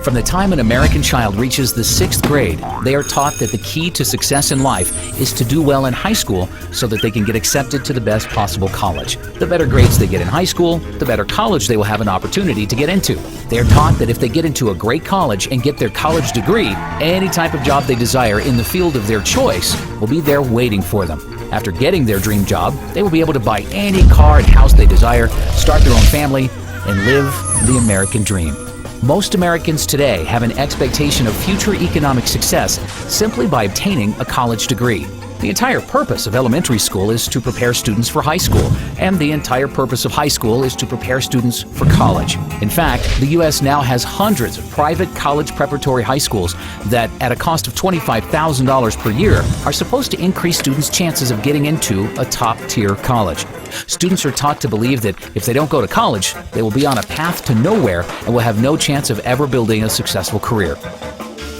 From the time an American child reaches the 6th grade, they are taught that the key to success in life is to do well in high school so that they can get accepted to the best possible college. The better grades they get in high school, the better college they will have an opportunity to get into. They are taught that if they get into a great college and get their college degree, any type of job they desire in the field of their choice will be there waiting for them. After getting their dream job, they will be able to buy any car and house they desire, start their own family, and live the American dream. Most Americans today have an expectation of future economic success simply by obtaining a college degree. The entire purpose of elementary school is to prepare students for high school, and the entire purpose of high school is to prepare students for college. In fact, the U.S. now has hundreds of private college preparatory high schools that, at a cost of $25,000 per year, are supposed to increase students' chances of getting into a top-tier college. Students are taught to believe that if they don't go to college, they will be on a path to nowhere and will have no chance of ever building a successful career.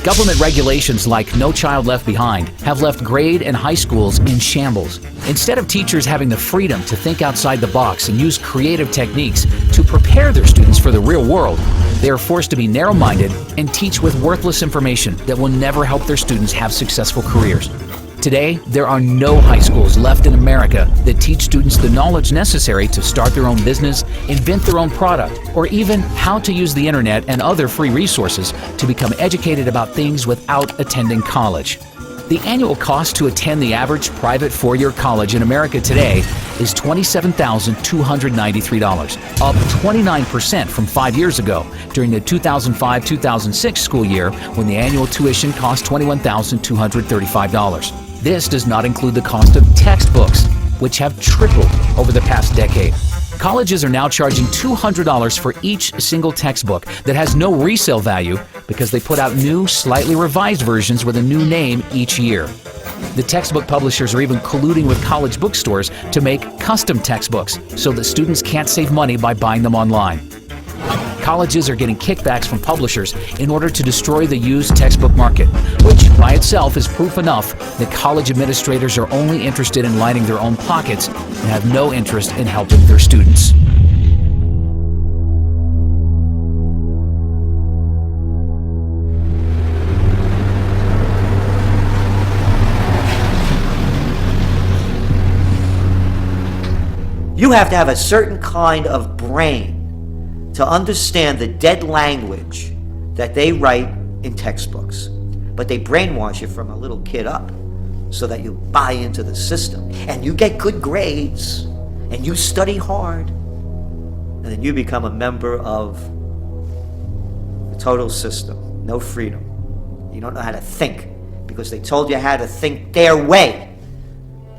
Government regulations like No Child Left Behind have left grade and high schools in shambles. Instead of teachers having the freedom to think outside the box and use creative techniques to prepare their students for the real world, they are forced to be narrow-minded and teach with worthless information that will never help their students have successful careers. Today, there are no high schools left in America that teach students the knowledge necessary to start their own business, invent their own product, or even how to use the internet and other free resources to become educated about things without attending college. The annual cost to attend the average private four-year college in America today is $27,293, up 29% from 5 years ago during the 2005-2006 school year when the annual tuition cost $21,235. This does not include the cost of textbooks, which have tripled over the past decade. Colleges are now charging $200 for each single textbook that has no resale value because they put out new, slightly revised versions with a new name each year. The textbook publishers are even colluding with college bookstores to make custom textbooks so that students can't save money by buying them online. Colleges are getting kickbacks from publishers in order to destroy the used textbook market, which by itself is proof enough that college administrators are only interested in lining their own pockets and have no interest in helping their students. You have to have a certain kind of brain to understand the dead language that they write in textbooks. But they brainwash you from a little kid up so that you buy into the system and you get good grades and you study hard and then you become a member of the total system. No freedom. You don't know how to think because they told you how to think their way.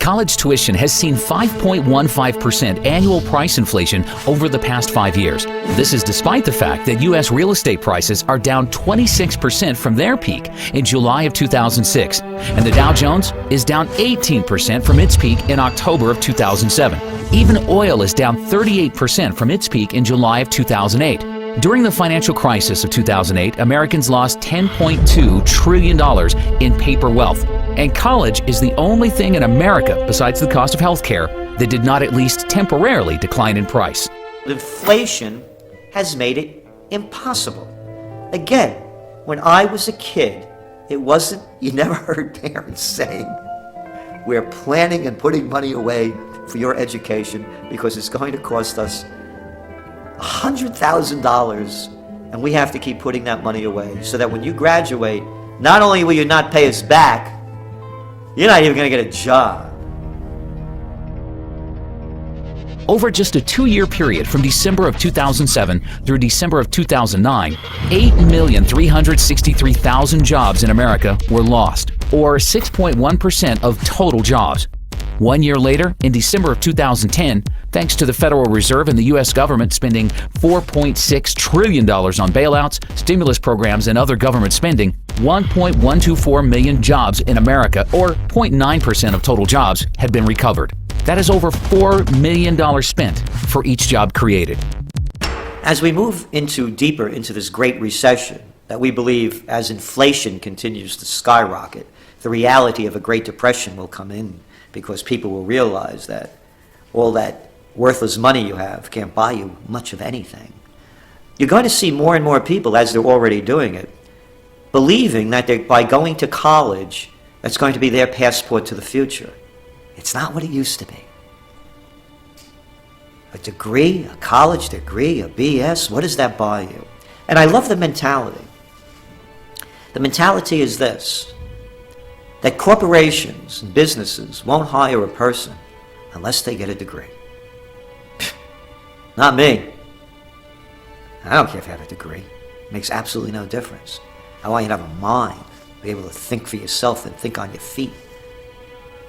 College tuition has seen 5.15% annual price inflation over the past 5 years. This is despite the fact that U.S. real estate prices are down 26% from their peak in July of 2006, and the Dow Jones is down 18% from its peak in October of 2007. Even oil is down 38% from its peak in July of 2008. During the financial crisis of 2008, Americans lost $10.2 trillion in paper wealth. And college is the only thing in America, besides the cost of health care, that did not at least temporarily decline in price. Inflation has made it impossible. Again, when I was a kid, you never heard parents saying, we're planning and putting money away for your education because it's going to cost us $100,000 and we have to keep putting that money away so that when you graduate, not only will you not pay us back, you're not even going to get a job. Over just a 2-year period from December of 2007 through December of 2009, 8,363,000 jobs in America were lost, or 6.1% of total jobs. 1 year later, in December of 2010, thanks to the Federal Reserve and the U.S. government spending $4.6 trillion on bailouts, stimulus programs, and other government spending, 1.124 million jobs in America, or 0.9% of total jobs, had been recovered. That is over $4 million spent for each job created. As we move deeper into this great recession that we believe as inflation continues to skyrocket, the reality of a Great Depression will come in because people will realize that all that worthless money you have can't buy you much of anything. you're going to see more and more people, as they're already doing it, believing that by going to college, that's going to be their passport to the future. It's not what it used to be. A degree, a college degree, a BS, what does that buy you? And I love the mentality. The mentality is this, that corporations and businesses won't hire a person unless they get a degree. Not me. I don't care if you have a degree. It makes absolutely no difference. I want you to have a mind, be able to think for yourself and think on your feet,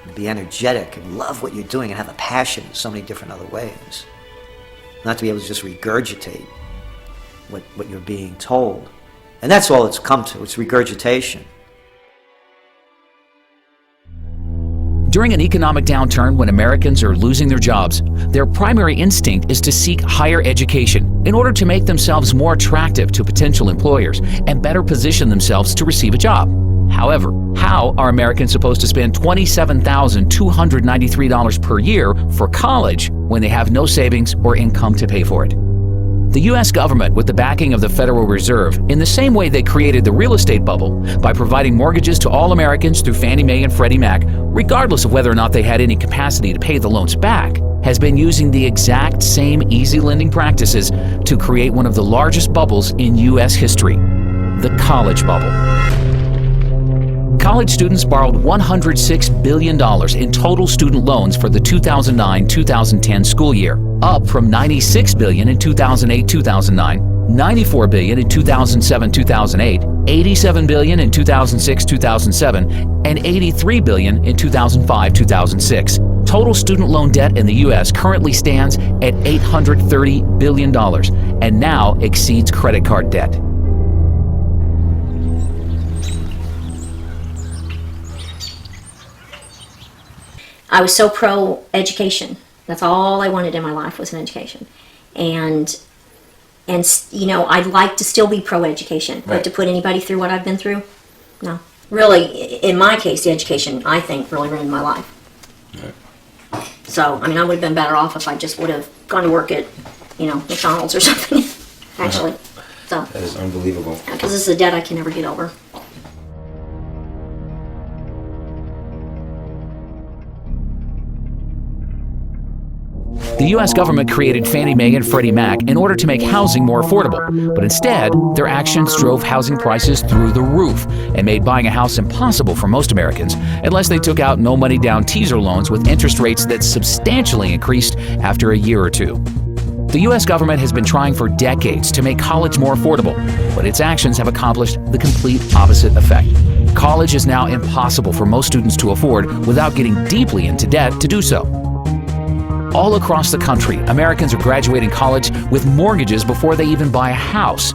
and be energetic and love what you're doing and have a passion in so many different other ways. Not to be able to just regurgitate what you're being told. And that's all it's come to, it's regurgitation. During an economic downturn when Americans are losing their jobs, their primary instinct is to seek higher education in order to make themselves more attractive to potential employers and better position themselves to receive a job. However, how are Americans supposed to spend $27,293 per year for college when they have no savings or income to pay for it? The U.S. government, with the backing of the Federal Reserve, in the same way they created the real estate bubble by providing mortgages to all Americans through Fannie Mae and Freddie Mac, regardless of whether or not they had any capacity to pay the loans back, has been using the exact same easy lending practices to create one of the largest bubbles in U.S. history, the college bubble. College students borrowed $106 billion in total student loans for the 2009-2010 school year, up from $96 billion in 2008-2009, $94 billion in 2007-2008, $87 billion in 2006-2007, and $83 billion in 2005-2006. Total student loan debt in the U.S. currently stands at $830 billion and now exceeds credit card debt. I was so pro-education. That's all I wanted in my life was an education. And you know, I'd like to still be pro-education, but to put anybody through what I've been through, no. Really, in my case, the education, I think, really ruined my life. Right. So, I mean, I would have been better off if I just would have gone to work at, you know, McDonald's or something, actually. So that is unbelievable. Because this is a debt I can never get over. The U.S. government created Fannie Mae and Freddie Mac in order to make housing more affordable, but instead, their actions drove housing prices through the roof and made buying a house impossible for most Americans unless they took out no-money-down teaser loans with interest rates that substantially increased after a year or two. The U.S. government has been trying for decades to make college more affordable, but its actions have accomplished the complete opposite effect. College is now impossible for most students to afford without getting deeply into debt to do so. All across the country, Americans are graduating college with mortgages before they even buy a house.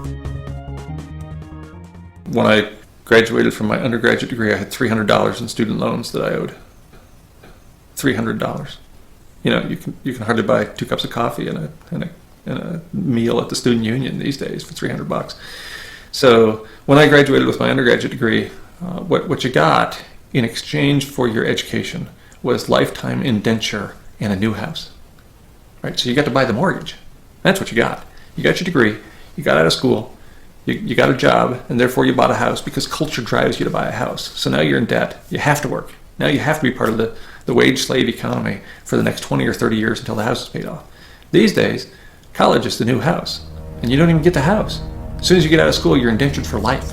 When I graduated from my undergraduate degree, I had $300 in student loans that I owed. $300. You know, you can hardly buy 2 cups of coffee and a meal at the student union these days for $300. So when I graduated with my undergraduate degree, what you got in exchange for your education was lifetime indenture and a new house, right? So you got to buy the mortgage. That's what you got. You got your degree, you got out of school, you got a job, and therefore you bought a house because culture drives you to buy a house. So now you're in debt. You have to work. Now you have to be part of the wage slave economy for the next 20 or 30 years until the house is paid off. These days, college is the new house, and you don't even get the house. As soon as you get out of school, you're indentured for life.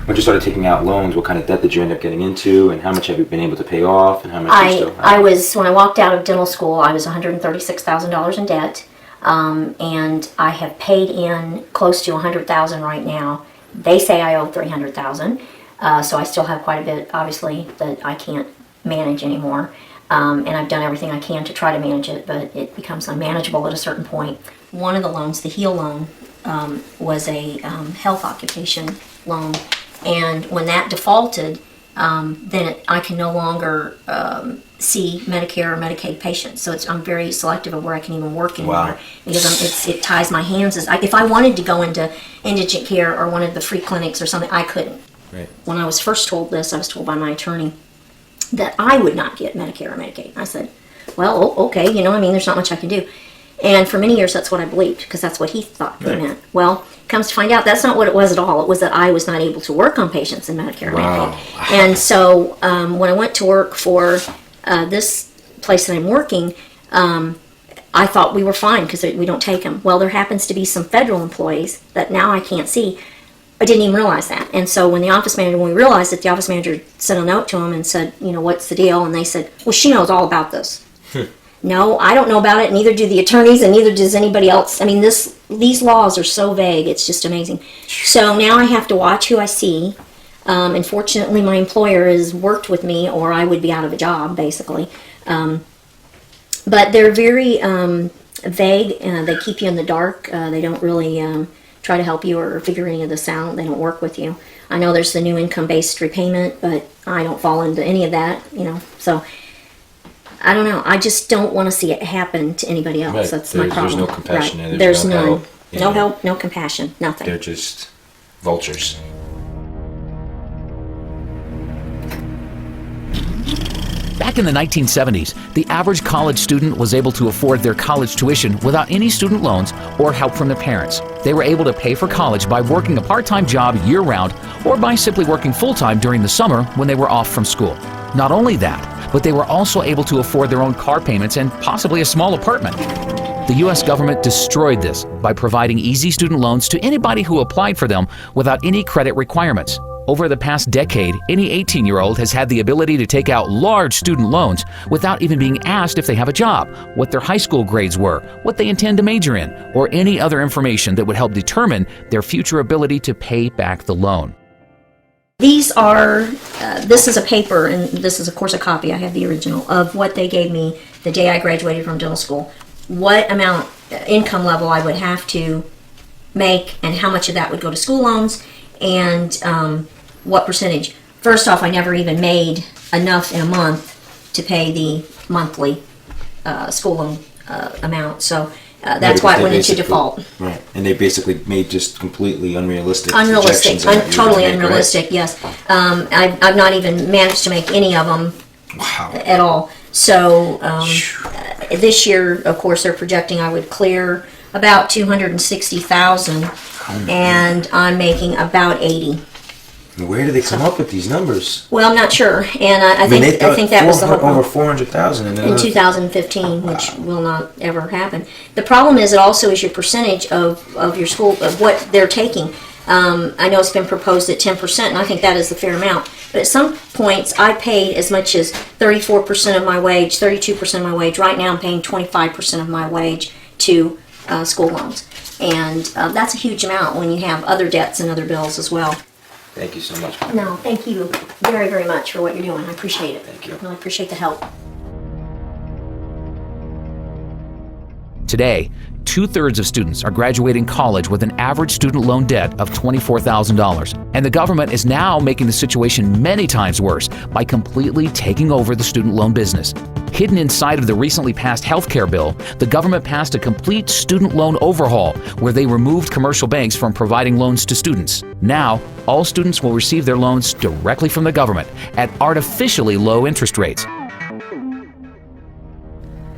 When you started taking out loans, what kind of debt did you end up getting into, and how much have you been able to pay off, and how much do you still have? When I walked out of dental school, I was $136,000 in debt, and I have paid in close to $100,000 right now. They say I owe $300,000, so I still have quite a bit, obviously, that I can't manage anymore. And I've done everything I can to try to manage it, but it becomes unmanageable at a certain point. One of the loans, the HEAL loan, was a health occupation loan. And when that defaulted, then I can no longer see Medicare or Medicaid patients. So I'm very selective of where I can even work anymore. Wow. Because it ties my hands. If I wanted to go into indigent care or one of the free clinics or something, I couldn't. Right. When I was first told this, I was told by my attorney that I would not get Medicare or Medicaid. I said, well, okay, you know, I mean, there's not much I can do. And for many years, that's what I believed, because that's what he thought they meant. Well, comes to find out, that's not what it was at all. It was that I was not able to work on patients in Medicare and Medicaid. And so when I went to work for this place that I'm working, I thought we were fine because we don't take them. Well, there happens to be some federal employees that now I can't see. I didn't even realize that. And so when we realized it, the office manager sent a note to them and said, you know, what's the deal? And they said, well, she knows all about this. No, I don't know about it, neither do the attorneys, and neither does anybody else. I mean, these laws are so vague, it's just amazing. So now I have to watch who I see. And fortunately, my employer has worked with me, or I would be out of a job, basically. But they're very vague, they keep you in the dark. They don't really try to help you or figure any of this out. They don't work with you. I know there's the new income-based repayment, but I don't fall into any of that, you know, so... I don't know. I just don't want to see it happen to anybody else. Right. That's my problem. There's no compassion. Right. And there's no none. help. No help, no compassion, nothing. They're just vultures. Back in the 1970s, the average college student was able to afford their college tuition without any student loans or help from their parents. They were able to pay for college by working a part-time job year-round or by simply working full-time during the summer when they were off from school. Not only that, but they were also able to afford their own car payments and possibly a small apartment. The U.S. government destroyed this by providing easy student loans to anybody who applied for them without any credit requirements. Over the past decade, any 18-year-old has had the ability to take out large student loans without even being asked if they have a job, what their high school grades were, what they intend to major in, or any other information that would help determine their future ability to pay back the loan. These are, this is a paper, and this is, of course, a copy. I have the original of what they gave me the day I graduated from dental school. What amount, income level I would have to make, and how much of that would go to school loans, and what percentage. First off, I never even made enough in a month to pay the monthly school loan amount. So that's why it went into default. Right, and they basically made just completely unrealistic Unrealistic, projections that you totally would make, unrealistic, right? yes. I've not even managed to make any of them at all. So this year, of course, they're projecting I would clear about $260,000, and I'm making about 80. Where do they come up with these numbers? Well, I'm not sure, and I think that was the whole problem. Over 400,000 In 2015, which will not ever happen. The problem is it also is your percentage of your school, of what they're taking. I know it's been proposed at 10%, and I think that is the fair amount. But at some points, I paid as much as 34% of my wage, 32% of my wage. Right now, I'm paying 25% of my wage to school loans. And that's a huge amount when you have other debts and other bills as well. Thank you so much. No, thank you very, very much for what you're doing. I appreciate it. Thank you. I appreciate the help. Today, 2/3 of students are graduating college with an average student loan debt of $24,000. And the government is now making the situation many times worse by completely taking over the student loan business. Hidden inside of the recently passed healthcare bill, the government passed a complete student loan overhaul where they removed commercial banks from providing loans to students. Now, all students will receive their loans directly from the government at artificially low interest rates.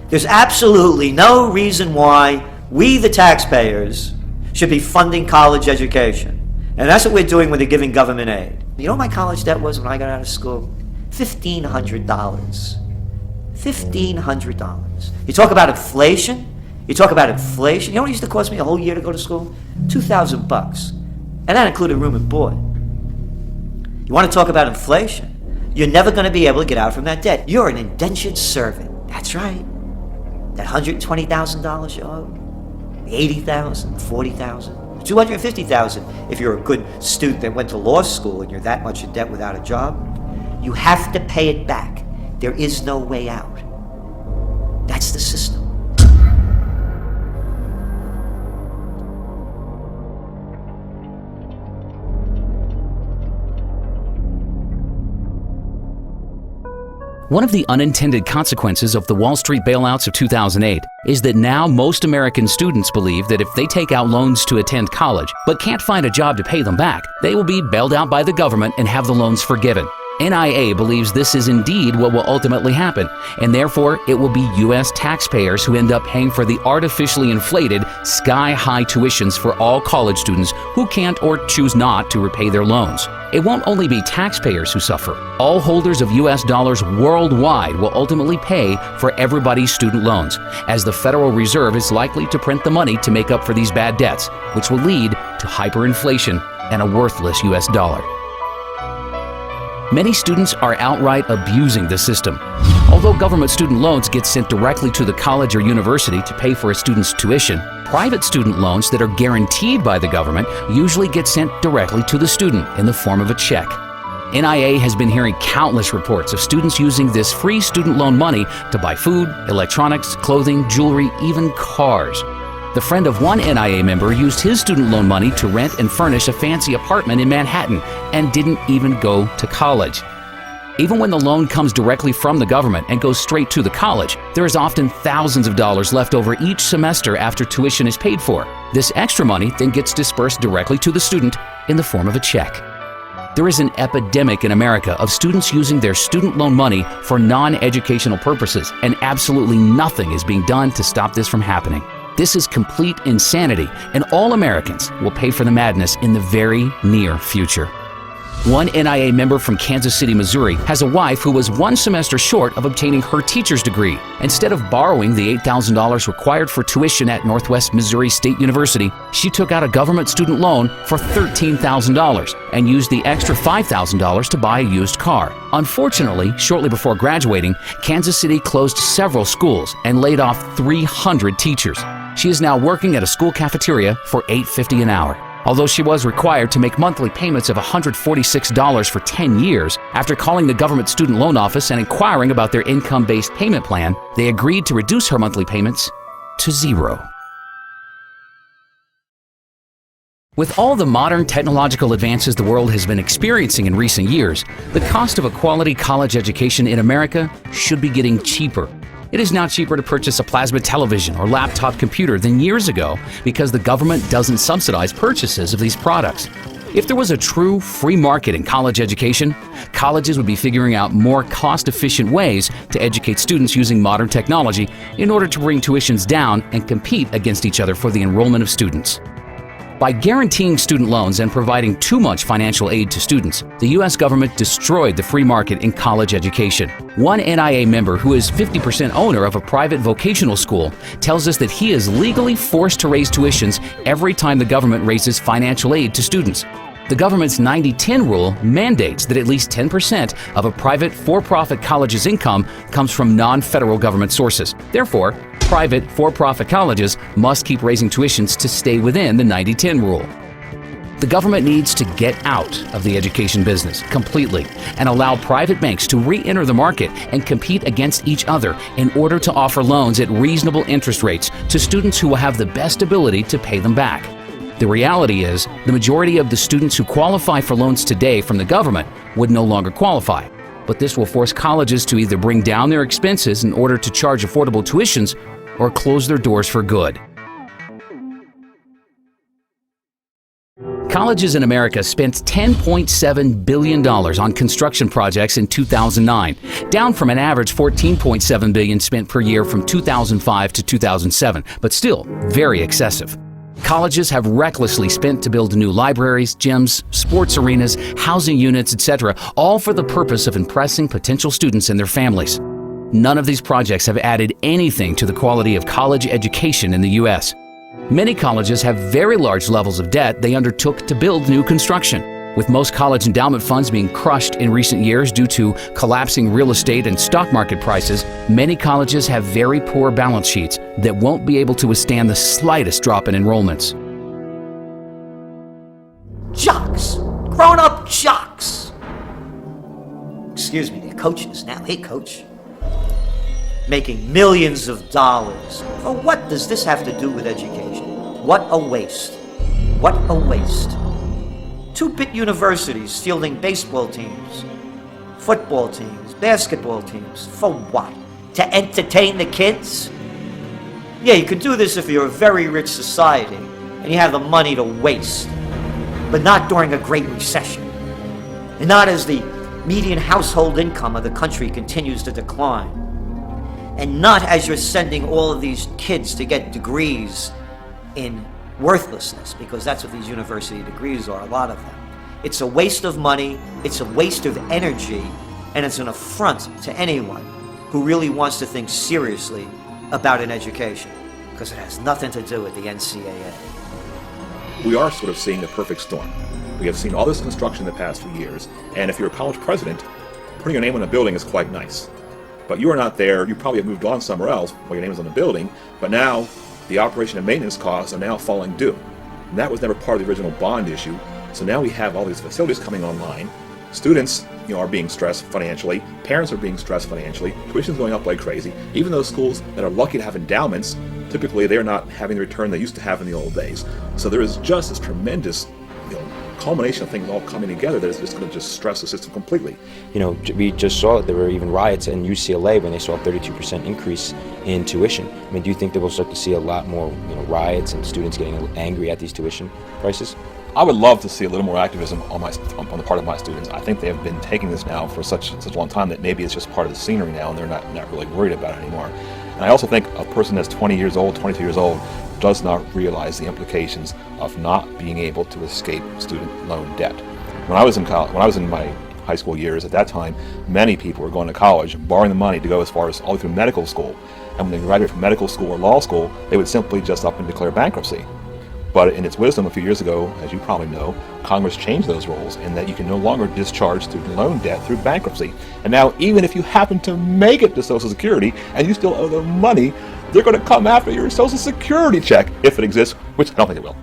There's absolutely no reason why we, the taxpayers, should be funding college education. And that's what we're doing when they're giving government aid. You know what my college debt was when I got out of school? $1,500. $1,500. You talk about inflation? You know what it used to cost me a whole year to go to school? $2,000. And that included room and board. You want to talk about inflation? You're never going to be able to get out from that debt. You're an indentured servant. That's right. That $120,000 you owe, $80,000, $40,000, $250,000. If you're a good student that went to law school and you're that much in debt without a job, you have to pay it back. There is no way out. That's the system. One of the unintended consequences of the Wall Street bailouts of 2008 is that now most American students believe that if they take out loans to attend college but can't find a job to pay them back, they will be bailed out by the government and have the loans forgiven. NIA believes this is indeed what will ultimately happen, and therefore it will be U.S. taxpayers who end up paying for the artificially inflated, sky-high tuitions for all college students who can't or choose not to repay their loans. It won't only be taxpayers who suffer. All holders of U.S. dollars worldwide will ultimately pay for everybody's student loans, as the Federal Reserve is likely to print the money to make up for these bad debts, which will lead to hyperinflation and a worthless U.S. dollar. Many students are outright abusing the system. Although government student loans get sent directly to the college or university to pay for a student's tuition, private student loans that are guaranteed by the government usually get sent directly to the student in the form of a check. NIA has been hearing countless reports of students using this free student loan money to buy food, electronics, clothing, jewelry, even cars. The friend of one NIA member used his student loan money to rent and furnish a fancy apartment in Manhattan and didn't even go to college. Even when the loan comes directly from the government and goes straight to the college, there is often thousands of dollars left over each semester after tuition is paid for. This extra money then gets dispersed directly to the student in the form of a check. There is an epidemic in America of students using their student loan money for non-educational purposes, and absolutely nothing is being done to stop this from happening. This is complete insanity, and all Americans will pay for the madness in the very near future. One NIA member from Kansas City, Missouri, has a wife who was one semester short of obtaining her teacher's degree. Instead of borrowing the $8,000 required for tuition at Northwest Missouri State University, she took out a government student loan for $13,000 and used the extra $5,000 to buy a used car. Unfortunately, shortly before graduating, Kansas City closed several schools and laid off 300 teachers. She is now working at a school cafeteria for $8.50 an hour. Although she was required to make monthly payments of $146 for 10 years, after calling the government student loan office and inquiring about their income-based payment plan, they agreed to reduce her monthly payments to zero. With all the modern technological advances the world has been experiencing in recent years, the cost of a quality college education in America should be getting cheaper. It is now cheaper to purchase a plasma television or laptop computer than years ago because the government doesn't subsidize purchases of these products. If there was a true free market in college education, colleges would be figuring out more cost-efficient ways to educate students using modern technology in order to bring tuitions down and compete against each other for the enrollment of students. By guaranteeing student loans and providing too much financial aid to students, the U.S. government destroyed the free market in college education. One NIA member who is 50% owner of a private vocational school tells us that he is legally forced to raise tuitions every time the government raises financial aid to students. The government's 90-10 rule mandates that at least 10% of a private for-profit college's income comes from non-federal government sources. Therefore, private for-profit colleges must keep raising tuitions to stay within the 90-10 rule. The government needs to get out of the education business completely and allow private banks to re-enter the market and compete against each other in order to offer loans at reasonable interest rates to students who will have the best ability to pay them back. The reality is, the majority of the students who qualify for loans today from the government would no longer qualify. But this will force colleges to either bring down their expenses in order to charge affordable tuitions or close their doors for good. Colleges in America spent $10.7 billion on construction projects in 2009, down from an average $14.7 billion spent per year from 2005 to 2007, but still very excessive. Colleges have recklessly spent to build new libraries, gyms, sports arenas, housing units, etc., all for the purpose of impressing potential students and their families. None of these projects have added anything to the quality of college education in the U.S. Many colleges have very large levels of debt they undertook to build new construction. With most college endowment funds being crushed in recent years due to collapsing real estate and stock market prices, many colleges have very poor balance sheets that won't be able to withstand the slightest drop in enrollments. Jocks! Grown-up jocks! Excuse me, they're coaches now. Hey, coach. Making millions of dollars. For what does this have to do with education? What a waste. What a waste. Two-bit universities fielding baseball teams, football teams, basketball teams. For what? To entertain the kids? Yeah, you could do this if you're a very rich society and you have the money to waste, but not during a great recession. And not as the median household income of the country continues to decline. And not as you're sending all of these kids to get degrees in worthlessness, because that's what these university degrees are, a lot of them. It's a waste of money, it's a waste of energy, and it's an affront to anyone who really wants to think seriously about an education, because it has nothing to do with the NCAA. We are sort of seeing the perfect storm. We have seen all this construction in the past few years, and if you're a college president, putting your name on a building is quite nice. But you are not there, you probably have moved on somewhere else while your name is on the building, but now the operation and maintenance costs are now falling due. And that was never part of the original bond issue, so now we have all these facilities coming online. Students, are being stressed financially, parents are being stressed financially, tuition's going up like crazy. Even those schools that are lucky to have endowments, typically they're not having the return they used to have in the old days. So there is just this tremendous culmination of things all coming together that is just going to just stress the system completely. We just saw that there were even riots in UCLA when they saw a 32% increase in tuition. I mean, do you think that we'll start to see a lot more, riots and students getting angry at these tuition prices? I would love to see a little more activism on the part of my students. I think they have been taking this now for such a long time that maybe it's just part of the scenery now and they're not really worried about it anymore. And I also think a person that's 20 years old, 22 years old, does not realize the implications of not being able to escape student loan debt. When I was in my high school years, at that time, many people were going to college, borrowing the money to go as far as all the way through medical school. And when they graduated from medical school or law school, they would simply just up and declare bankruptcy. But in its wisdom a few years ago, as you probably know, Congress changed those rules in that you can no longer discharge student loan debt through bankruptcy. And now even if you happen to make it to Social Security and you still owe them money, they're going to come after your Social Security check, if it exists, which I don't think it will.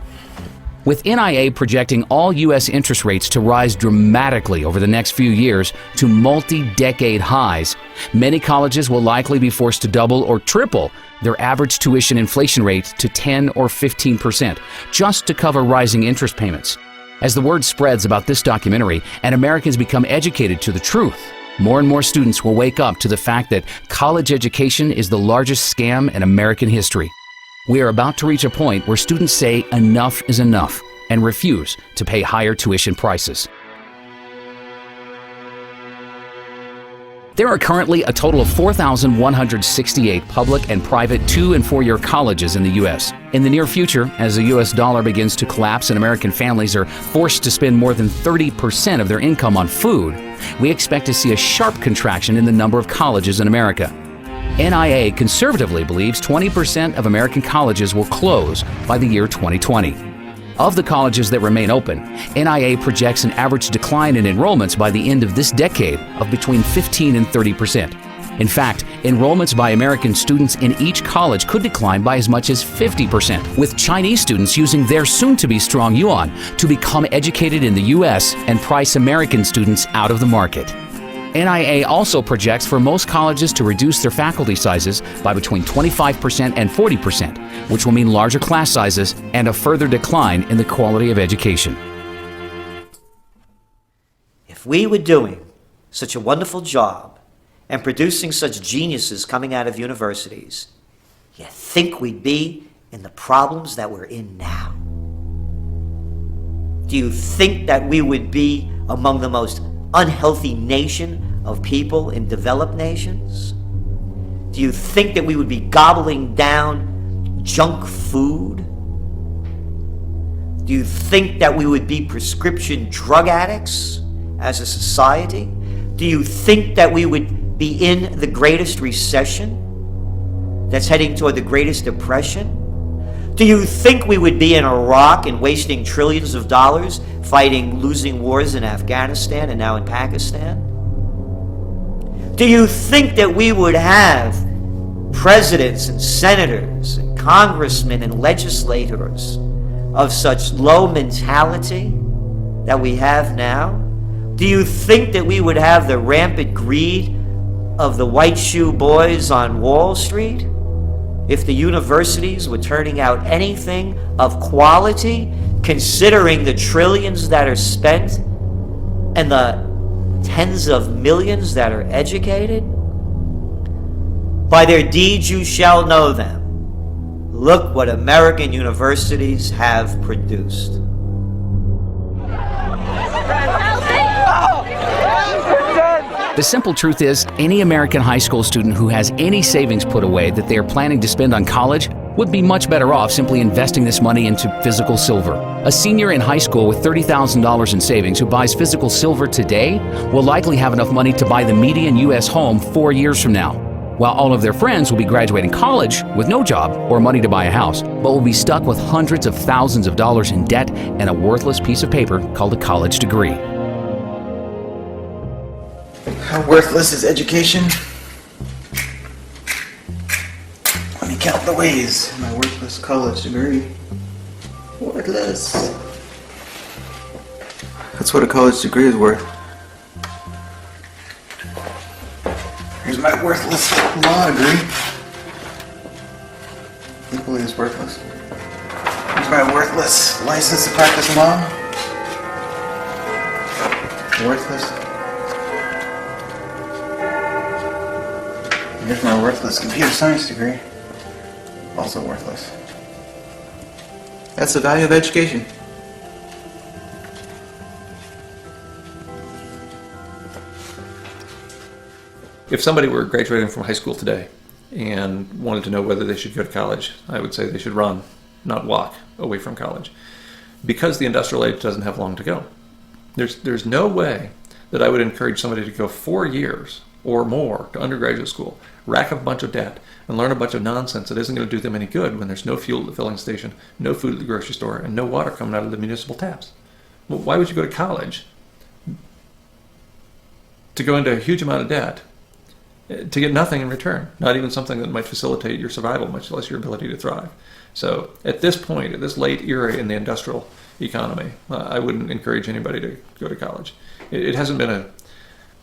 With NIA projecting all U.S. interest rates to rise dramatically over the next few years to multi-decade highs, many colleges will likely be forced to double or triple their average tuition inflation rate to 10 or 15%, just to cover rising interest payments. As the word spreads about this documentary and Americans become educated to the truth, more and more students will wake up to the fact that college education is the largest scam in American history. We are about to reach a point where students say enough is enough and refuse to pay higher tuition prices. There are currently a total of 4,168 public and private 2- and 4-year colleges in the U.S. In the near future, as the U.S. dollar begins to collapse and American families are forced to spend more than 30% of their income on food, we expect to see a sharp contraction in the number of colleges in America. NIA conservatively believes 20% of American colleges will close by the year 2020. Of the colleges that remain open, NIA projects an average decline in enrollments by the end of this decade of between 15 and 30%. In fact, enrollments by American students in each college could decline by as much as 50%, with Chinese students using their soon-to-be strong yuan to become educated in the U.S. and price American students out of the market. NIA also projects for most colleges to reduce their faculty sizes by between 25% and 40%, which will mean larger class sizes and a further decline in the quality of education. If we were doing such a wonderful job and producing such geniuses coming out of universities, you think we'd be in the problems that we're in now? Do you think that we would be among the most unhealthy nation of people in developed nations? Do you think that we would be gobbling down junk food? Do you think that we would be prescription drug addicts as a society? Do you think that we would be in the greatest recession that's heading toward the greatest depression? Do you think we would be in Iraq and wasting trillions of dollars fighting losing wars in Afghanistan and now in Pakistan? Do you think that we would have presidents and senators and congressmen and legislators of such low mentality that we have now? Do you think that we would have the rampant greed of the white shoe boys on Wall Street if the universities were turning out anything of quality, considering the trillions that are spent and the tens of millions that are educated? By their deeds you shall know them. Look what American universities have produced. The simple truth is, any American high school student who has any savings put away that they are planning to spend on college would be much better off simply investing this money into physical silver. A senior in high school with $30,000 in savings who buys physical silver today will likely have enough money to buy the median U.S. home 4 years from now, while all of their friends will be graduating college with no job or money to buy a house, but will be stuck with hundreds of thousands of dollars in debt and a worthless piece of paper called a college degree. How worthless is education? Let me count the ways in my worthless college degree. Worthless. That's what a college degree is worth. Here's my worthless law degree. Equally as worthless. Here's my worthless license to practice law. Worthless. Here's my worthless computer science degree. Also worthless. That's the value of education. If somebody were graduating from high school today and wanted to know whether they should go to college, I would say they should run, not walk, away from college, because the industrial age doesn't have long to go. There's no way that I would encourage somebody to go 4 years or more to undergraduate school, rack up a bunch of debt, and learn a bunch of nonsense that isn't going to do them any good when there's no fuel at the filling station, no food at the grocery store, and no water coming out of the municipal taps. Well, why would you go to college? To go into a huge amount of debt, to get nothing in return, not even something that might facilitate your survival, much less your ability to thrive. So at this point, at this late era in the industrial economy, I wouldn't encourage anybody to go to college. It hasn't been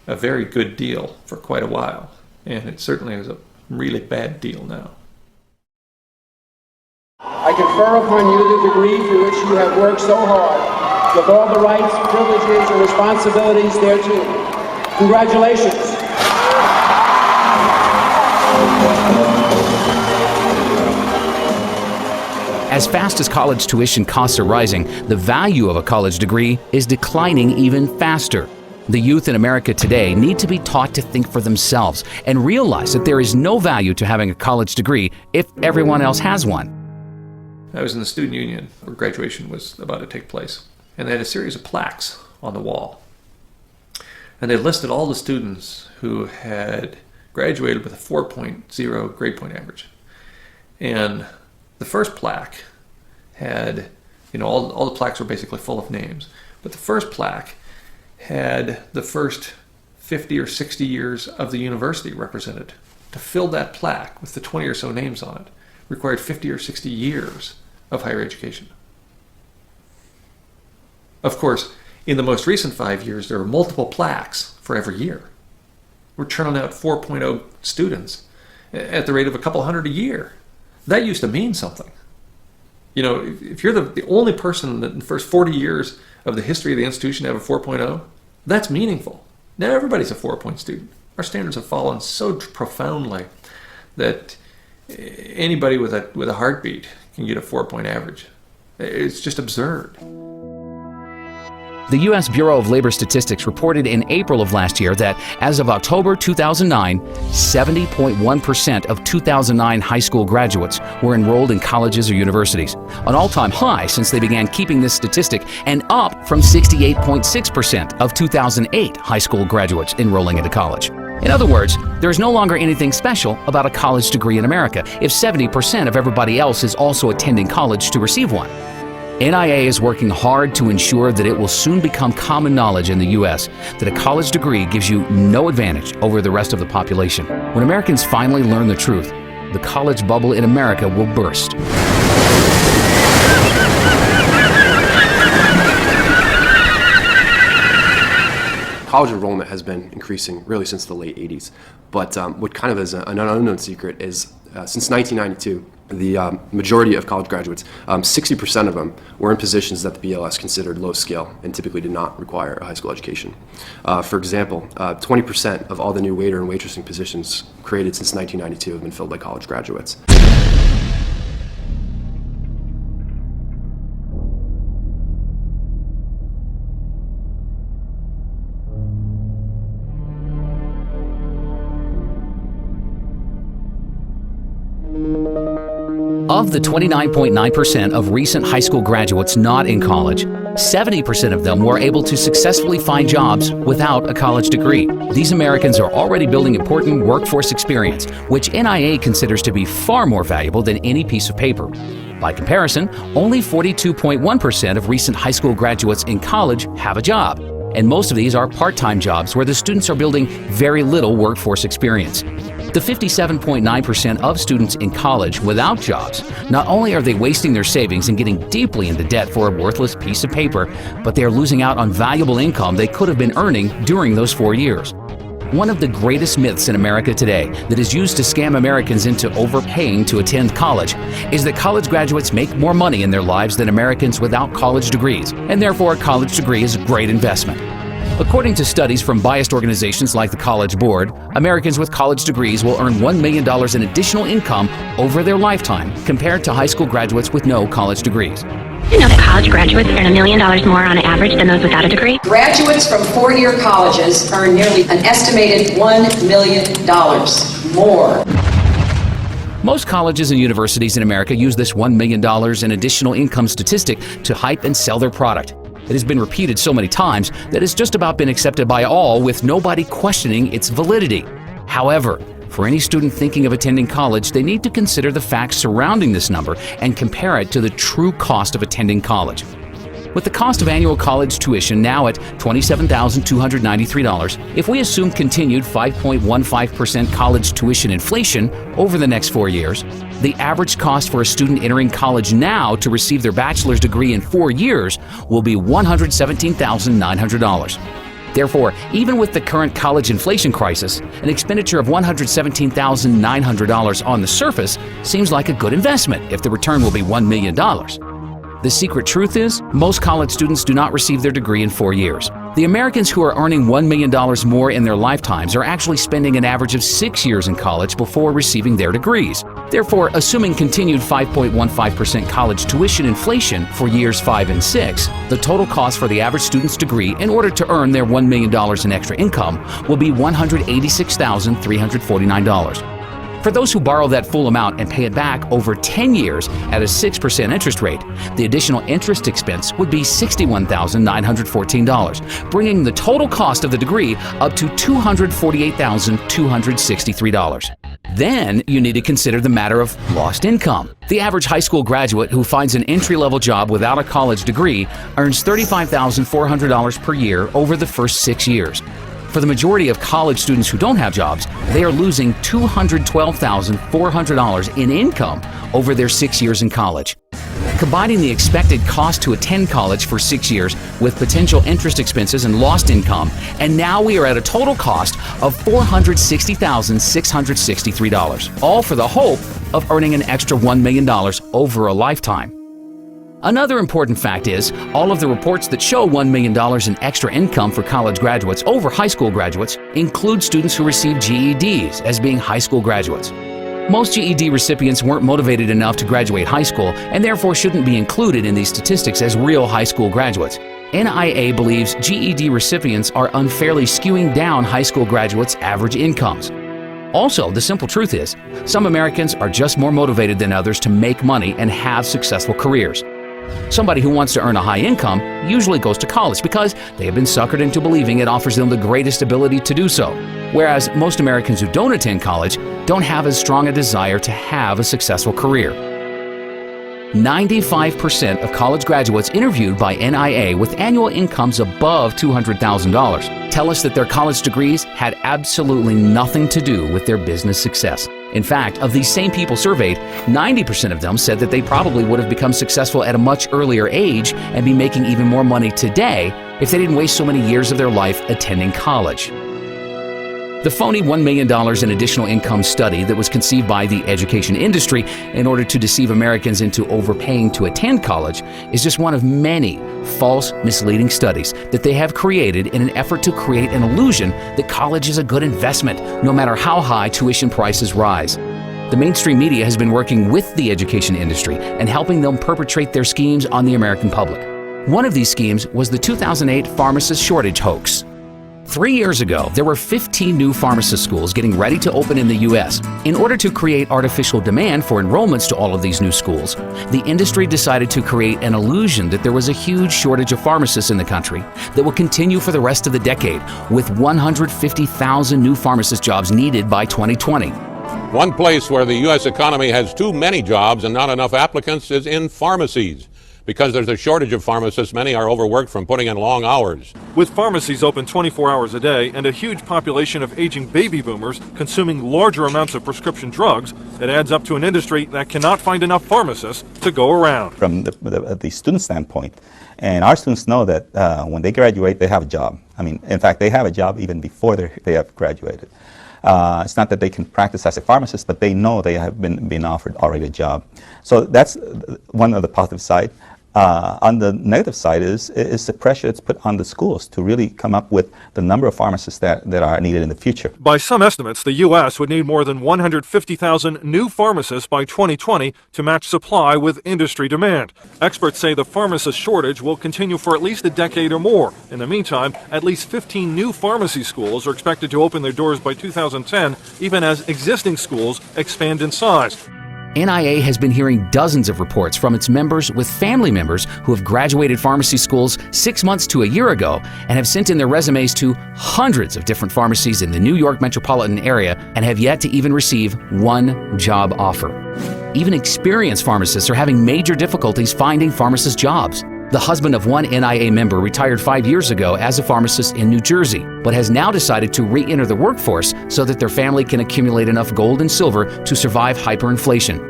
a very good deal for quite a while, and it certainly is a really bad deal now. I confer upon you the degree for which you have worked so hard, with all the rights, privileges, and responsibilities thereto. Congratulations. As fast as college tuition costs are rising, the value of a college degree is declining even faster. The youth in America today need to be taught to think for themselves and realize that there is no value to having a college degree if everyone else has one. I was in the student union where graduation was about to take place, and they had a series of plaques on the wall. And they listed all the students who had graduated with a 4.0 grade point average. And the first plaque had, all the plaques were basically full of names, but the first plaque had the first 50 or 60 years of the university represented. To fill that plaque with the 20 or so names on it required 50 or 60 years of higher education. Of course, in the most recent 5 years, there were multiple plaques for every year. We're churning out 4.0 students at the rate of a couple hundred a year. That used to mean something. If you're the only person that in the first 40 years of the history of the institution to have a 4.0, that's meaningful. Now everybody's a 4-point student. Our standards have fallen so profoundly that anybody with a heartbeat can get a 4-point average. It's just absurd. The U.S. Bureau of Labor Statistics reported in April of last year that as of October 2009, 70.1% of 2009 high school graduates were enrolled in colleges or universities, an all-time high since they began keeping this statistic, and up from 68.6% of 2008 high school graduates enrolling into college. In other words, there is no longer anything special about a college degree in America if 70% of everybody else is also attending college to receive one. NIA is working hard to ensure that it will soon become common knowledge in the U.S. that a college degree gives you no advantage over the rest of the population. When Americans finally learn the truth, the college bubble in America will burst. College enrollment has been increasing really since the late 80s, but what kind of is an unknown secret is since 1992, the majority of college graduates, 60% of them were in positions that the BLS considered low skill and typically did not require a high school education. For example, 20% of all the new waiter and waitressing positions created since 1992 have been filled by college graduates. Of the 29.9% of recent high school graduates not in college, 70% of them were able to successfully find jobs without a college degree. These Americans are already building important workforce experience, which NIA considers to be far more valuable than any piece of paper. By comparison, only 42.1% of recent high school graduates in college have a job, and most of these are part-time jobs where the students are building very little workforce experience. The 57.9% of students in college without jobs, not only are they wasting their savings and getting deeply into debt for a worthless piece of paper, but they are losing out on valuable income they could have been earning during those 4 years. One of the greatest myths in America today that is used to scam Americans into overpaying to attend college is that college graduates make more money in their lives than Americans without college degrees, and therefore a college degree is a great investment. According to studies from biased organizations like the College Board, Americans with college degrees will earn $1 million in additional income over their lifetime compared to high school graduates with no college degrees. You know that college graduates earn $1 million more on average than those without a degree? Graduates from four-year colleges earn nearly an estimated $1 million more. Most colleges and universities in America use this $1 million in additional income statistic to hype and sell their product. It has been repeated so many times that it's just about been accepted by all with nobody questioning its validity. However, for any student thinking of attending college, they need to consider the facts surrounding this number and compare it to the true cost of attending college. With the cost of annual college tuition now at $27,293, if we assume continued 5.15% college tuition inflation over the next 4 years, the average cost for a student entering college now to receive their bachelor's degree in 4 years will be $117,900. Therefore, even with the current college inflation crisis, an expenditure of $117,900 on the surface seems like a good investment if the return will be $1 million. The secret truth is, most college students do not receive their degree in 4 years. The Americans who are earning $1 million more in their lifetimes are actually spending an average of 6 years in college before receiving their degrees. Therefore, assuming continued 5.15% college tuition inflation for years 5 and 6, the total cost for the average student's degree in order to earn their $1 million in extra income will be $186,349. For those who borrow that full amount and pay it back over 10 years at a 6% interest rate, the additional interest expense would be $61,914, bringing the total cost of the degree up to $248,263. Then you need to consider the matter of lost income. The average high school graduate who finds an entry-level job without a college degree earns $35,400 per year over the first 6 years. For the majority of college students who don't have jobs, they are losing $212,400 in income over their 6 years in college. Combining the expected cost to attend college for 6 years with potential interest expenses and lost income, and now we are at a total cost of $460,663, all for the hope of earning an extra $1 million over a lifetime. Another important fact is, all of the reports that show $1 million in extra income for college graduates over high school graduates include students who receive GEDs as being high school graduates. Most GED recipients weren't motivated enough to graduate high school and therefore shouldn't be included in these statistics as real high school graduates. NIA believes GED recipients are unfairly skewing down high school graduates' average incomes. Also, the simple truth is, some Americans are just more motivated than others to make money and have successful careers. Somebody who wants to earn a high income usually goes to college because they have been suckered into believing it offers them the greatest ability to do so. Whereas most Americans who don't attend college don't have as strong a desire to have a successful career. 95% of college graduates interviewed by NIA with annual incomes above $200,000 tell us that their college degrees had absolutely nothing to do with their business success. In fact, of these same people surveyed, 90% of them said that they probably would have become successful at a much earlier age and be making even more money today if they didn't waste so many years of their life attending college. The phony $1 million in additional income study that was conceived by the education industry in order to deceive Americans into overpaying to attend college is just one of many false, misleading studies that they have created in an effort to create an illusion that college is a good investment, no matter how high tuition prices rise. The mainstream media has been working with the education industry and helping them perpetrate their schemes on the American public. One of these schemes was the 2008 pharmacist shortage hoax. 3 years ago, there were 15 new pharmacist schools getting ready to open in the U.S. In order to create artificial demand for enrollments to all of these new schools, the industry decided to create an illusion that there was a huge shortage of pharmacists in the country that will continue for the rest of the decade, with 150,000 new pharmacist jobs needed by 2020. One place where the U.S. economy has too many jobs and not enough applicants is in pharmacies. Because there's a shortage of pharmacists, many are overworked from putting in long hours. With pharmacies open 24 hours a day and a huge population of aging baby boomers consuming larger amounts of prescription drugs, it adds up to an industry that cannot find enough pharmacists to go around. From the student standpoint, and our students know that when they graduate, they have a job. I mean, in fact, they have a job even before they have graduated. It's not that they can practice as a pharmacist, but they know they have been offered already a job. So that's one of the positive side. On the negative side is the pressure that's put on the schools to really come up with the number of pharmacists that are needed in the future. By some estimates, the U.S. would need more than 150,000 new pharmacists by 2020 to match supply with industry demand. Experts say the pharmacist shortage will continue for at least a decade or more. In the meantime, at least 15 new pharmacy schools are expected to open their doors by 2010, even as existing schools expand in size. NIA has been hearing dozens of reports from its members with family members who have graduated pharmacy schools 6 months to a year ago and have sent in their resumes to hundreds of different pharmacies in the New York metropolitan area and have yet to even receive one job offer. Even experienced pharmacists are having major difficulties finding pharmacist jobs. The husband of one NIA member retired 5 years ago as a pharmacist in New Jersey, but has now decided to re-enter the workforce so that their family can accumulate enough gold and silver to survive hyperinflation.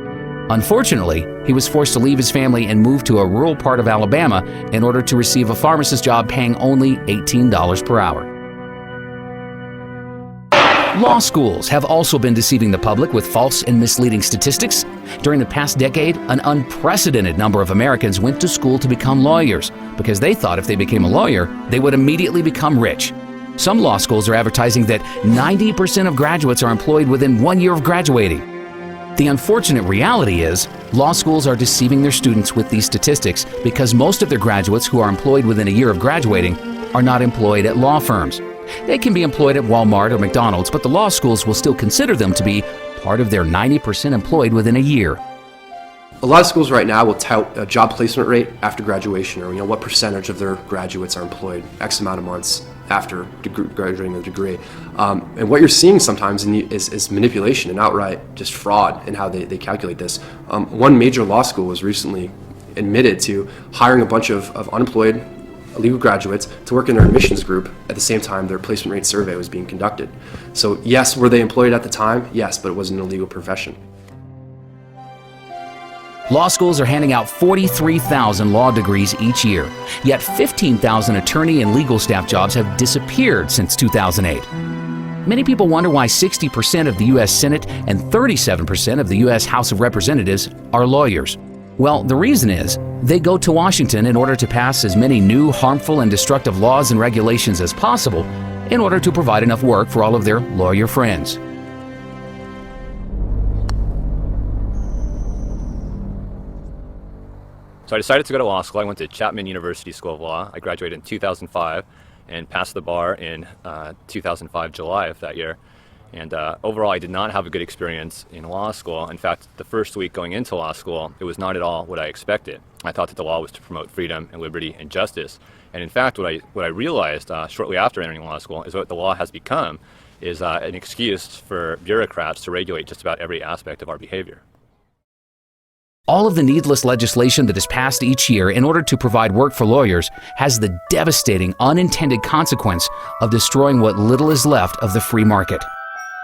Unfortunately, he was forced to leave his family and move to a rural part of Alabama in order to receive a pharmacist job paying only $18 per hour. Law schools have also been deceiving the public with false and misleading statistics. During the past decade, an unprecedented number of Americans went to school to become lawyers because they thought if they became a lawyer, they would immediately become rich. Some law schools are advertising that 90% of graduates are employed within 1 year of graduating. The unfortunate reality is, law schools are deceiving their students with these statistics because most of their graduates who are employed within a year of graduating are not employed at law firms. They can be employed at Walmart or McDonald's, but the law schools will still consider them to be part of their 90% employed within a year. A lot of schools right now will tout a job placement rate after graduation, or what percentage of their graduates are employed X amount of months after graduating with a degree. And what you're seeing sometimes is manipulation and outright just fraud in how they calculate this. One major law school was recently admitted to hiring a bunch of unemployed legal graduates to work in their admissions group at the same time their placement rate survey was being conducted. So yes, were they employed at the time? Yes, but it wasn't a legal profession. Law schools are handing out 43,000 law degrees each year, yet 15,000 attorney and legal staff jobs have disappeared since 2008. Many people wonder why 60% of the U.S. Senate and 37% of the U.S. House of Representatives are lawyers. Well, the reason is they go to Washington in order to pass as many new, harmful, and destructive laws and regulations as possible in order to provide enough work for all of their lawyer friends. So I decided to go to law school. I went to Chapman University School of Law. I graduated in 2005 and passed the bar in 2005, July of that year. And overall, I did not have a good experience in law school. In fact, the first week going into law school, it was not at all what I expected. I thought that the law was to promote freedom and liberty and justice. And in fact, what I realized shortly after entering law school is what the law has become is an excuse for bureaucrats to regulate just about every aspect of our behavior. All of the needless legislation that is passed each year in order to provide work for lawyers has the devastating unintended consequence of destroying what little is left of the free market.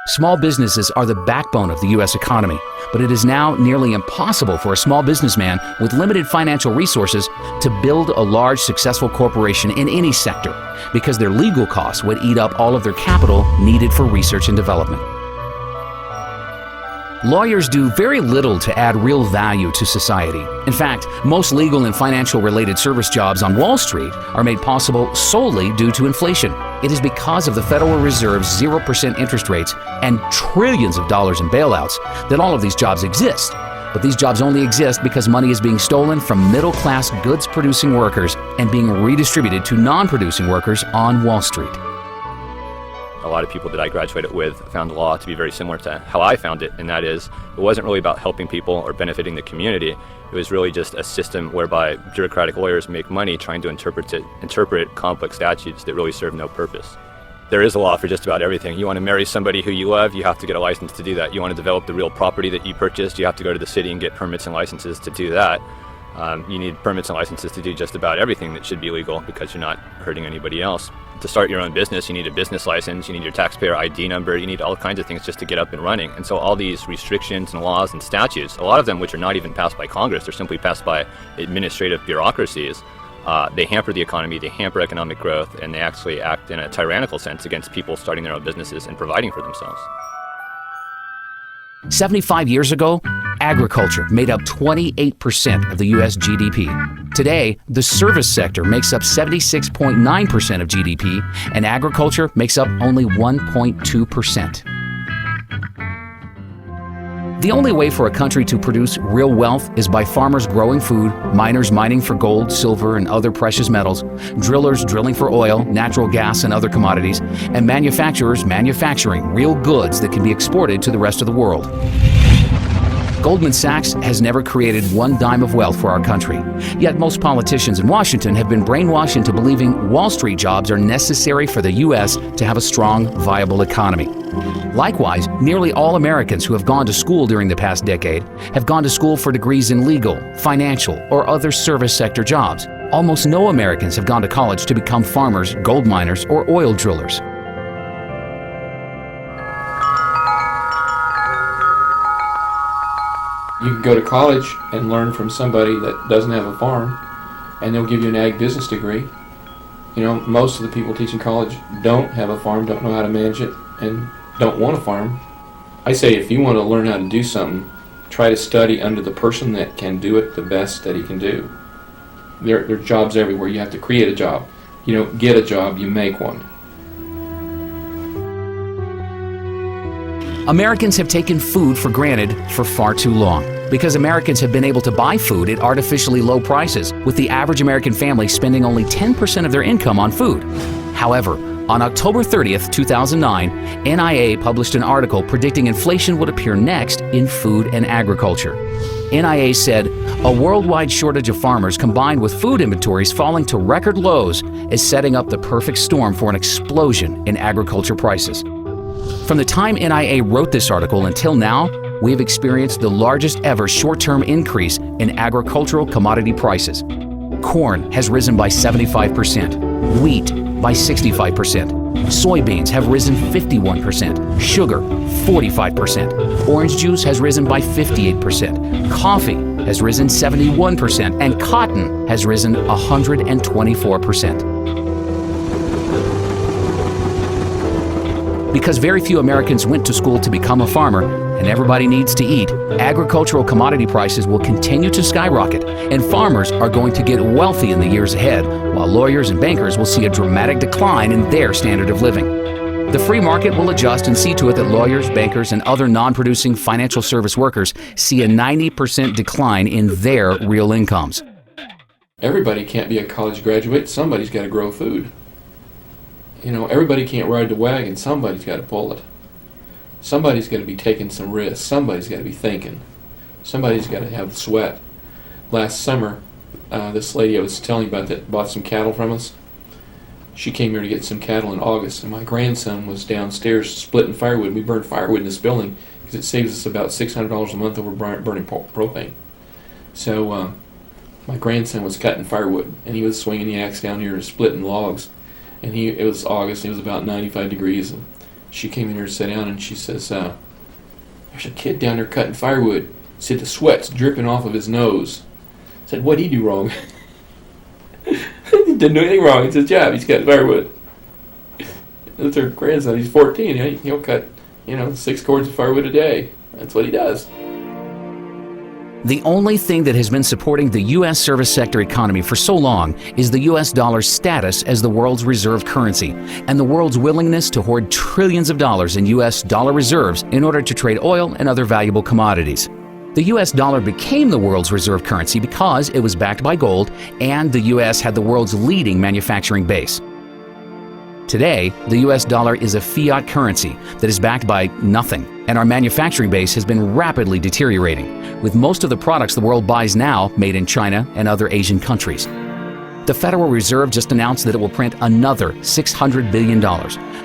Small businesses are the backbone of the U.S. economy, but it is now nearly impossible for a small businessman with limited financial resources to build a large, successful corporation in any sector because their legal costs would eat up all of their capital needed for research and development. Lawyers do very little to add real value to society. In fact, most legal and financial related service jobs on Wall Street are made possible solely due to inflation. It is because of the Federal Reserve's 0% interest rates and trillions of dollars in bailouts that all of these jobs exist. But these jobs only exist because money is being stolen from middle-class goods-producing workers and being redistributed to non-producing workers on Wall Street. a lot of people that I graduated with found law to be very similar to how I found it, and that is, it wasn't really about helping people or benefiting the community. It was really just a system whereby bureaucratic lawyers make money trying to interpret complex statutes that really serve no purpose. There is a law for just about everything. You want to marry somebody who you love, you have to get a license to do that. You want to develop the real property that you purchased, you have to go to the city and get permits and licenses to do that. You need permits and licenses to do just about everything that should be legal because you're not hurting anybody else. To start your own business, you need a business license, you need your taxpayer ID number, you need all kinds of things just to get up and running. And so all these restrictions and laws and statutes, a lot of them which are not even passed by Congress, they're simply passed by administrative bureaucracies, they hamper the economy, they hamper economic growth, and they actually act in a tyrannical sense against people starting their own businesses and providing for themselves. 75 years ago, agriculture made up 28% of the U.S. GDP. Today, the service sector makes up 76.9% of GDP, and agriculture makes up only 1.2%. The only way for a country to produce real wealth is by farmers growing food, miners mining for gold, silver, and other precious metals, drillers drilling for oil, natural gas, and other commodities, and manufacturers manufacturing real goods that can be exported to the rest of the world. Goldman Sachs has never created one dime of wealth for our country. Yet most politicians in Washington have been brainwashed into believing Wall Street jobs are necessary for the U.S. to have a strong, viable economy. Likewise, nearly all Americans who have gone to school during the past decade have gone to school for degrees in legal, financial, or other service sector jobs. Almost no Americans have gone to college to become farmers, gold miners, or oil drillers. You can go to college and learn from somebody that doesn't have a farm, and they'll give you an ag business degree. You know, most of the people teaching college don't have a farm, don't know how to manage it, and don't want a farm. I say if you want to learn how to do something, try to study under the person that can do it the best that he can do. There are jobs everywhere. You have to create a job. You don't get a job, you make one. Americans have taken food for granted for far too long because Americans have been able to buy food at artificially low prices, with the average American family spending only 10% of their income on food. However, on October 30th, 2009, NIA published an article predicting inflation would appear next in food and agriculture. NIA said, a worldwide shortage of farmers combined with food inventories falling to record lows is setting up the perfect storm for an explosion in agriculture prices. From the time NIA wrote this article until now, we have experienced the largest ever short-term increase in agricultural commodity prices. Corn has risen by 75%, wheat by 65%, soybeans have risen 51%, sugar 45%, orange juice has risen by 58%, coffee has risen 71%, and cotton has risen 124%. Because very few Americans went to school to become a farmer, and everybody needs to eat, agricultural commodity prices will continue to skyrocket, and farmers are going to get wealthy in the years ahead, while lawyers and bankers will see a dramatic decline in their standard of living. The free market will adjust and see to it that lawyers, bankers, and other non-producing financial service workers see a 90% decline in their real incomes. Everybody can't be a college graduate. Somebody's got to grow food. You know, everybody can't ride the wagon. Somebody's got to pull it. Somebody's got to be taking some risks. Somebody's got to be thinking. Somebody's got to have the sweat. Last summer, this lady I was telling you about that bought some cattle from us, she came here to get some cattle in August, and my grandson was downstairs splitting firewood. We burn firewood in this building because it saves us about $600 a month over burning propane. So my grandson was cutting firewood, and he was swinging the axe down here and splitting logs. And it was August, and it was about 95 degrees, and she came in here to sit down, and she says, there's a kid down there cutting firewood. Said the sweat's dripping off of his nose. Said, what'd he do wrong? He didn't do anything wrong. It's his job. He's cutting firewood. That's her grandson. He's 14. He'll cut, 6 cords of firewood a day. That's what he does. The only thing that has been supporting the U.S. service sector economy for so long is the U.S. dollar's status as the world's reserve currency and the world's willingness to hoard trillions of dollars in U.S. dollar reserves in order to trade oil and other valuable commodities. The U.S. dollar became the world's reserve currency because it was backed by gold and the U.S. had the world's leading manufacturing base. Today, the US dollar is a fiat currency that is backed by nothing, and our manufacturing base has been rapidly deteriorating, with most of the products the world buys now made in China and other Asian countries. The Federal Reserve just announced that it will print another $600 billion,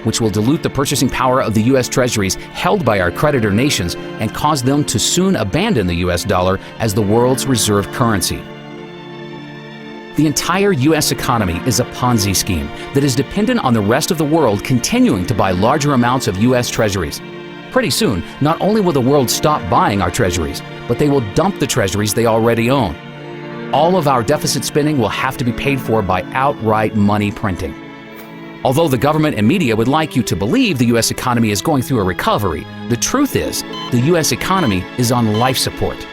which will dilute the purchasing power of the U.S. Treasuries held by our creditor nations and cause them to soon abandon the U.S. dollar as the world's reserve currency. The entire U.S. economy is a Ponzi scheme that is dependent on the rest of the world continuing to buy larger amounts of U.S. Treasuries. Pretty soon, not only will the world stop buying our Treasuries, but they will dump the Treasuries they already own. All of our deficit spending will have to be paid for by outright money printing. Although the government and media would like you to believe the U.S. economy is going through a recovery, the truth is the U.S. economy is on life support.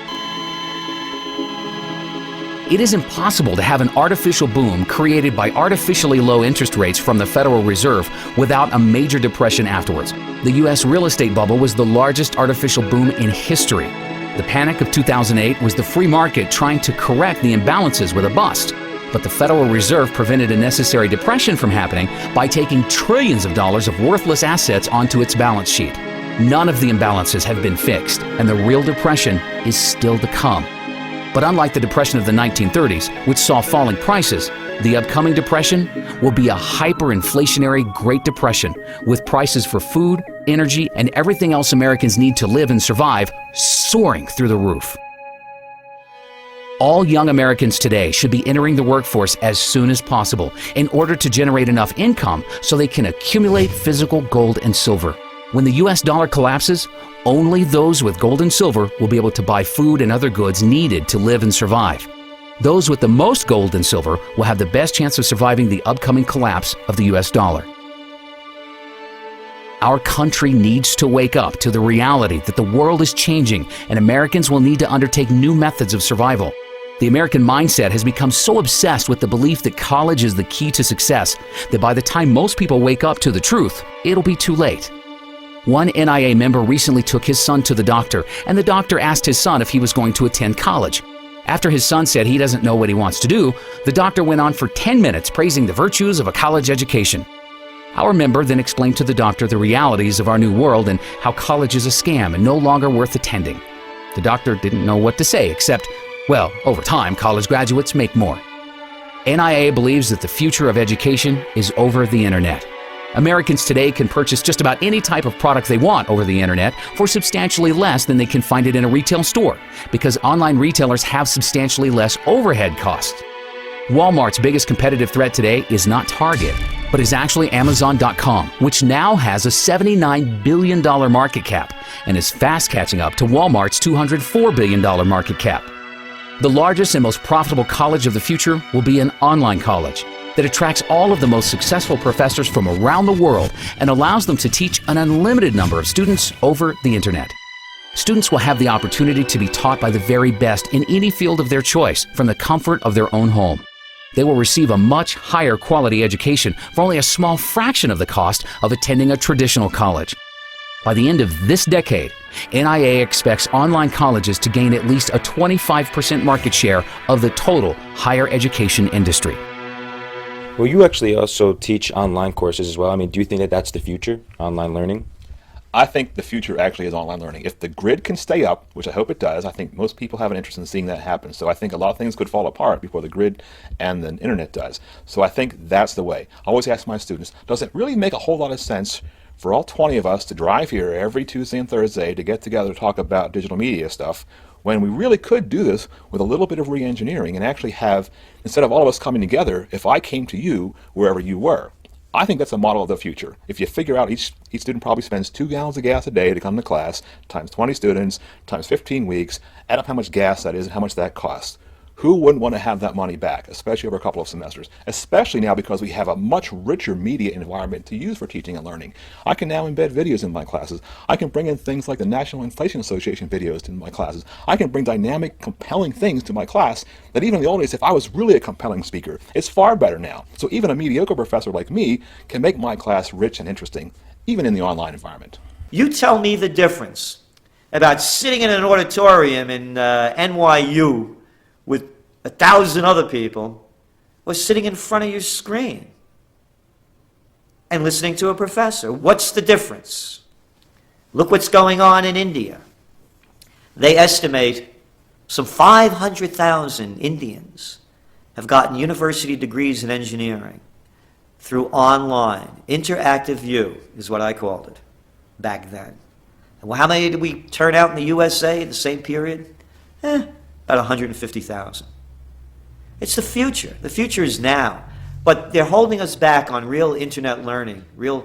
It is impossible to have an artificial boom created by artificially low interest rates from the Federal Reserve without a major depression afterwards. The U.S. real estate bubble was the largest artificial boom in history. The panic of 2008 was the free market trying to correct the imbalances with a bust. But the Federal Reserve prevented a necessary depression from happening by taking trillions of dollars of worthless assets onto its balance sheet. None of the imbalances have been fixed, and the real depression is still to come. But unlike the depression of the 1930s, which saw falling prices, the upcoming depression will be a hyperinflationary Great Depression, with prices for food, energy, and everything else Americans need to live and survive soaring through the roof. All young Americans today should be entering the workforce as soon as possible in order to generate enough income so they can accumulate physical gold and silver. When the US dollar collapses, only those with gold and silver will be able to buy food and other goods needed to live and survive. Those with the most gold and silver will have the best chance of surviving the upcoming collapse of the US dollar. Our country needs to wake up to the reality that the world is changing and Americans will need to undertake new methods of survival. The American mindset has become so obsessed with the belief that college is the key to success that by the time most people wake up to the truth, it'll be too late. One NIA member recently took his son to the doctor, and the doctor asked his son if he was going to attend college. After his son said he doesn't know what he wants to do, the doctor went on for 10 minutes praising the virtues of a college education. Our member then explained to the doctor the realities of our new world and how college is a scam and no longer worth attending. The doctor didn't know what to say except, well, over time, college graduates make more. NIA believes that the future of education is over the internet. Americans today can purchase just about any type of product they want over the internet for substantially less than they can find it in a retail store, because online retailers have substantially less overhead costs. Walmart's biggest competitive threat today is not Target, but is actually Amazon.com, which now has a $79 billion market cap and is fast catching up to Walmart's $204 billion market cap. The largest and most profitable college of the future will be an online college that attracts all of the most successful professors from around the world and allows them to teach an unlimited number of students over the internet. Students will have the opportunity to be taught by the very best in any field of their choice from the comfort of their own home. They will receive a much higher quality education for only a small fraction of the cost of attending a traditional college. By the end of this decade, NIA expects online colleges to gain at least a 25% market share of the total higher education industry. Well, you actually also teach online courses as well. I mean, do you think that that's the future, online learning? I think the future actually is online learning. If the grid can stay up, which I hope it does, I think most people have an interest in seeing that happen. So I think a lot of things could fall apart before the grid and the internet does. So I think that's the way. I always ask my students, does it really make a whole lot of sense for all 20 of us to drive here every Tuesday and Thursday to get together to talk about digital media stuff, when we really could do this with a little bit of re-engineering and actually have, instead of all of us coming together, if I came to you wherever you were? I think that's a model of the future. If you figure out each student probably spends 2 gallons of gas a day to come to class, times 20 students, times 15 weeks, add up how much gas that is and how much that costs. Who wouldn't want to have that money back, especially over a couple of semesters? Especially now because we have a much richer media environment to use for teaching and learning. I can now embed videos in my classes. I can bring in things like the National Inflation Association videos in my classes. I can bring dynamic, compelling things to my class that even in the old days, if I was really a compelling speaker, it's far better now. So even a mediocre professor like me can make my class rich and interesting, even in the online environment. You tell me the difference about sitting in an auditorium in NYU with 1,000 other people, or sitting in front of your screen. and listening to a professor. What's the difference? Look what's going on in India. They estimate some 500,000 Indians have gotten university degrees in engineering through online. Interactive view is what I called it back then. And how many did we turn out in the USA in the same period? About 150,000. It's the future. The future is now. But they're holding us back on real internet learning, real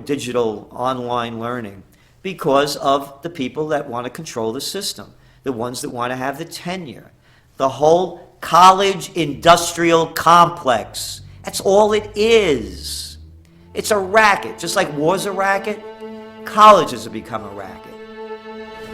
digital online learning, because of the people that want to control the system, the ones that want to have the tenure, the whole college industrial complex. That's all it is. It's a racket. Just like war's a racket, colleges have become a racket.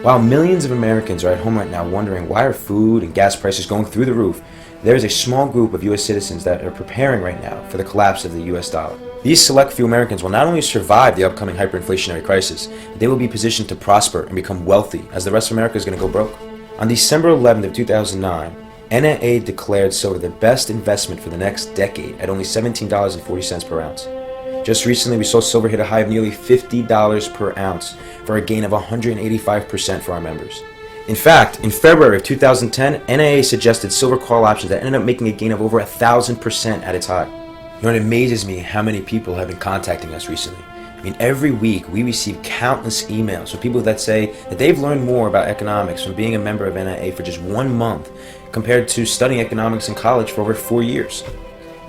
While millions of Americans are at home right now wondering why are food and gas prices going through the roof, there is a small group of U.S. citizens that are preparing right now for the collapse of the U.S. dollar. These select few Americans will not only survive the upcoming hyperinflationary crisis, but they will be positioned to prosper and become wealthy as the rest of America is going to go broke. On December 11th of 2009, NAA declared silver the best investment for the next decade at only $17.40 per ounce. Just recently, we saw silver hit a high of nearly $50 per ounce for a gain of 185% for our members. In fact, in February of 2010, NAA suggested silver call options that ended up making a gain of over 1,000% at its high. You know, it amazes me how many people have been contacting us recently. I mean, every week we receive countless emails from people that say that they've learned more about economics from being a member of NAA for just 1 month compared to studying economics in college for over 4 years.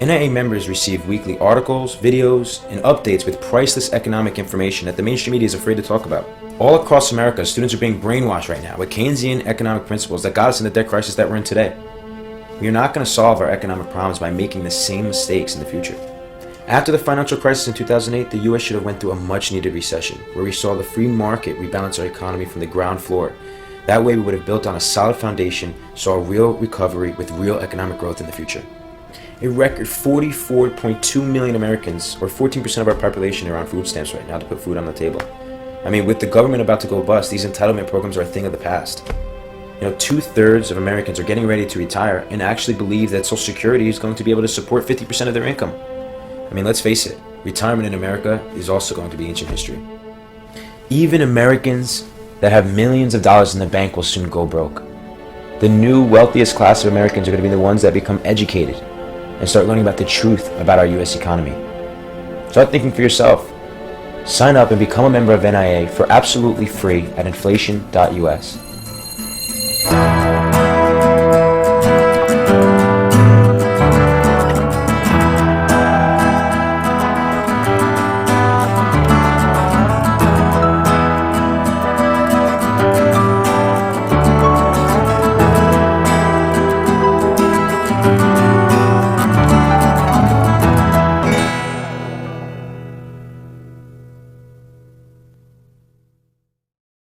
NAA members receive weekly articles, videos, and updates with priceless economic information that the mainstream media is afraid to talk about. All across America, students are being brainwashed right now with Keynesian economic principles that got us in the debt crisis that we're in today. We are not going to solve our economic problems by making the same mistakes in the future. After the financial crisis in 2008, the U.S. should have went through a much-needed recession, where we saw the free market rebalance our economy from the ground floor. That way we would have built on a solid foundation, saw a real recovery with real economic growth in the future. A record 44.2 million Americans, or 14% of our population, are on food stamps right now to put food on the table. I mean, with the government about to go bust, these entitlement programs are a thing of the past. You know, 2/3 of Americans are getting ready to retire and actually believe that Social Security is going to be able to support 50% of their income. I mean, let's face it, retirement in America is also going to be ancient history. Even Americans that have millions of dollars in the bank will soon go broke. The new wealthiest class of Americans are going to be the ones that become educated and start learning about the truth about our U.S. economy. Start thinking for yourself. Sign up and become a member of NIA for absolutely free at inflation.us.